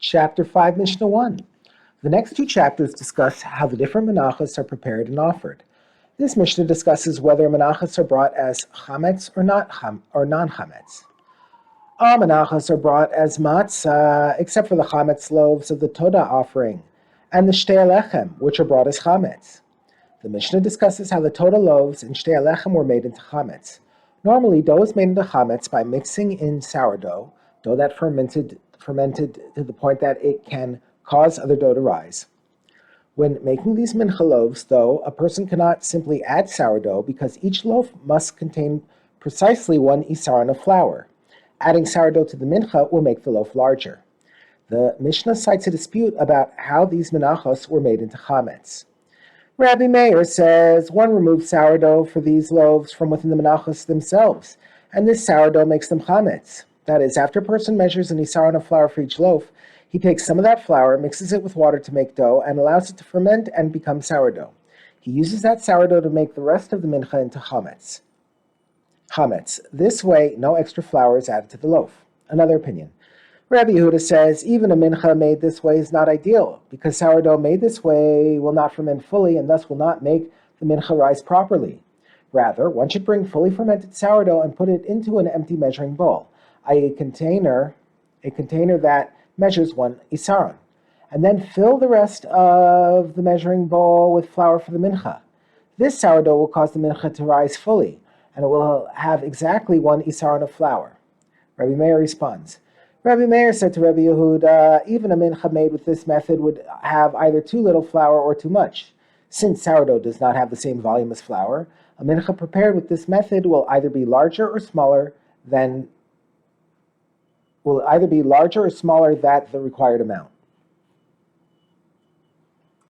Chapter 5, Mishnah 1. The next two chapters discuss how the different menachos are prepared and offered. This Mishnah discusses whether menachos are brought as chametz or non-chametz. All menachos are brought as matzah, except for the chametz loaves of the Todah offering, and the shtei lechem, which are brought as chametz. The Mishnah discusses how the Todah loaves and shtei lechem were made into chametz. Normally, dough is made into chametz by mixing in sourdough, dough that fermented to the point that it can cause other dough to rise. When making these mincha loaves, though, a person cannot simply add sourdough because each loaf must contain precisely 1 isaron of flour. Adding sourdough to the mincha will make the loaf larger. The Mishnah cites a dispute about how these menachos were made into chametz. Rabbi Meir says one removes sourdough for these loaves from within the menachos themselves, and this sourdough makes them chametz. That is, after a person measures an isaron of flour for each loaf, he takes some of that flour, mixes it with water to make dough, and allows it to ferment and become sourdough. He uses that sourdough to make the rest of the mincha into chametz. This way, no extra flour is added to the loaf. Another opinion. Rabbi Yehuda says even a mincha made this way is not ideal, because sourdough made this way will not ferment fully and thus will not make the mincha rise properly. Rather, one should bring fully fermented sourdough and put it into an empty measuring bowl, i.e. a container that measures 1 isaron, and then fill the rest of the measuring bowl with flour for the mincha. This sourdough will cause the mincha to rise fully, and it will have exactly 1 isaron of flour. Rabbi Meir responds. Rabbi Meir said to Rabbi Yehuda, even a mincha made with this method would have either too little flour or too much. Since sourdough does not have the same volume as flour, a mincha prepared with this method will either be larger or smaller than the required amount.